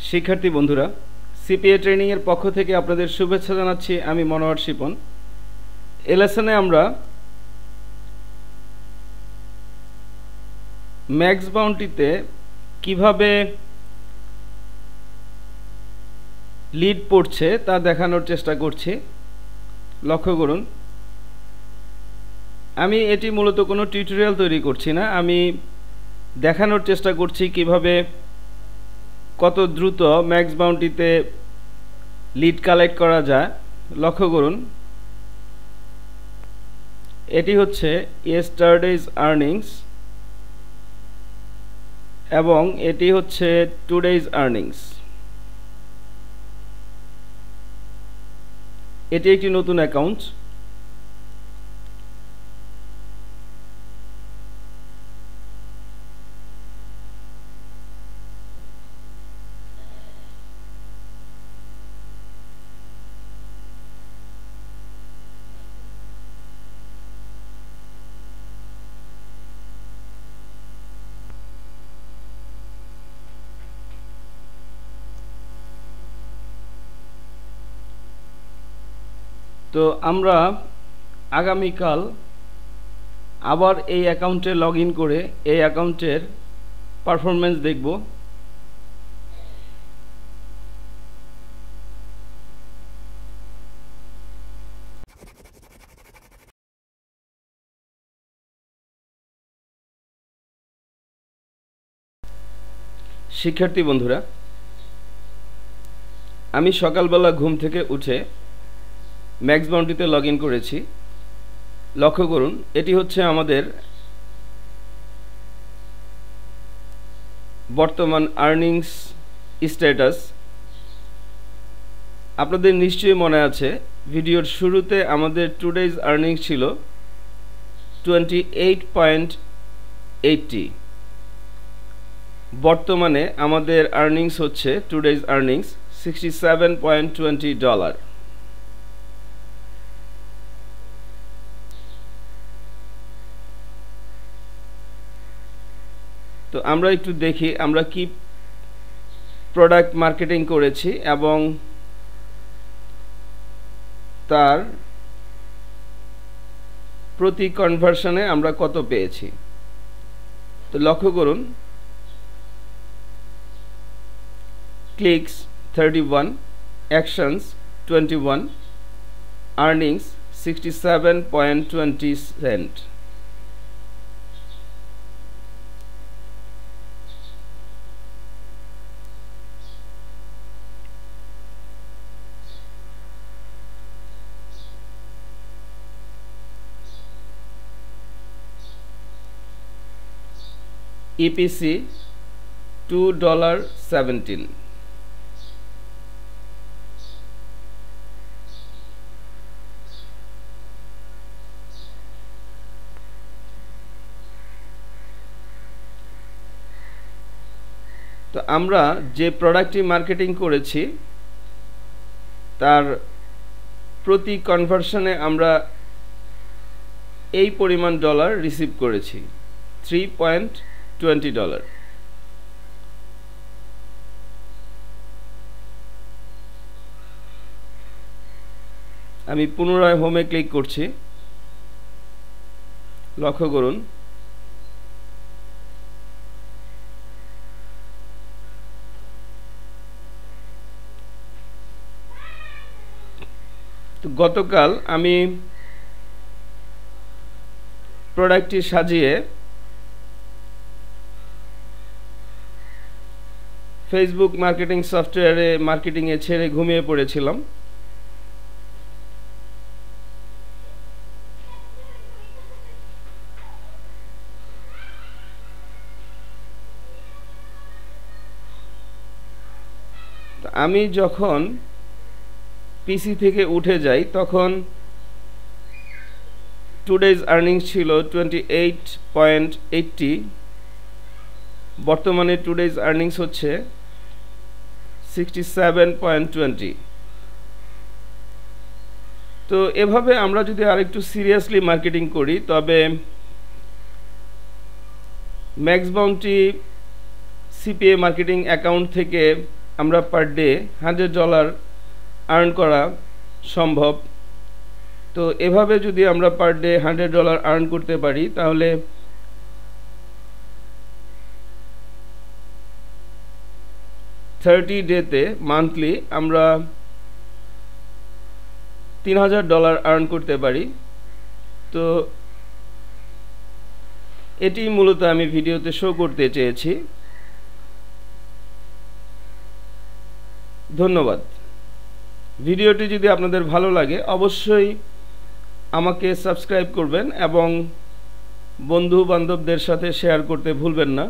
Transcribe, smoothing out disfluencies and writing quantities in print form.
শিক্ষার্থী বন্ধুরা, CPA training এর পক্ষ থেকে আপনাদের শুভেচ্ছা জানাচ্ছি। আমি মনোহর শিপন। এই লেসনে আমরা ম্যাক্স বাউন্টিতে কিভাবে লিড পড়ছে তা দেখানোর চেষ্টা করছি। লক্ষ্য করুন, আমি এটি মূলত কোনো টিউটোরিয়াল তৈরি করছি না, আমি দেখানোর চেষ্টা করছি কিভাবে কত দ্রুত ম্যাক্স বাউন্টিতে লিড কালেক্ট করা যায়। লক্ষ্য করুন, এটি হচ্ছে ইয়েস্টারডেজ আর্নিংস এবং এটি হচ্ছে টুডেজ আর্নিংস। এটি একটি নতুন অ্যাকাউন্ট। তো আমরা আগামীকাল আবার এই অ্যাকাউন্টে লগ ইন করে এই অ্যাকাউন্টের পারফরমেন্স দেখব। শিক্ষার্থী বন্ধুরা, আমি সকালবেলা ঘুম থেকে উঠে ম্যাক্স বাউন্টিতে লগ ইন করেছি। লক্ষ্য করুন, এটি হচ্ছে আমাদের বর্তমান আর্নিংস স্ট্যাটাস। আপনাদের নিশ্চয়ই মনে আছে, ভিডিওর শুরুতে আমাদের টুডেজ আর্নিংস ছিল 28.80। বর্তমানে আমাদের আর্নিংস হচ্ছে টুডেজ আর্নিংস $67.20। তো আমরা একটু দেখি আমরা কি প্রোডাক্ট মার্কেটিং করেছি এবং তার প্রতি কনভার্সনে আমরা কত পেয়েছি। তো লক্ষ্য করুন, clicks 31, actions 21, earnings 67.20 cent. EPC $2.17। তো আমরা যে প্রোডাক্টটি মার্কেটিং করেছি তার প্রতি কনভার্সনে আমরা এই পরিমাণ ডলার রিসিভ করেছি, $3.20। আমি পুনরায় হোমে ক্লিক করছি। লক্ষ্য করুন, তো গতকাল আমি প্রোডাক্টটি সাজিয়ে ফেসবুক মার্কেটিং সফটওয়্যারে মার্কেটিংয়ে ছেড়ে ঘুমিয়ে পড়েছিলাম। আমি যখন পিসি থেকে উঠে যাই তখন টুডেজ আর্নিংস ছিল 28.80। বর্তমানে টুডেজ আর্নিংস হচ্ছে 67.20। তো এভাবে আমরা যদি আরেকটু সিরিয়াসলি মার্কেটিং করি তবে max bounty CPA marketing account থেকে আমরা পার ডে $100 আর্ন করা সম্ভব। তো এভাবে যদি আমরা পার ডে $100 আর্ন করতে পারি তাহলে 30 ডেতে মান্থলি আমরা $3000 আর্ন করতে পারি। তো এটি মূলত আমি ভিডিওতে শো করতে চেয়েছি। ধন্যবাদ। ভিডিওটি যদি আপনাদের ভালো লাগে অবশ্যই আমাকে সাবস্ক্রাইব করবেন এবং বন্ধু বান্ধবদের সাথে শেয়ার করতে ভুলবেন না।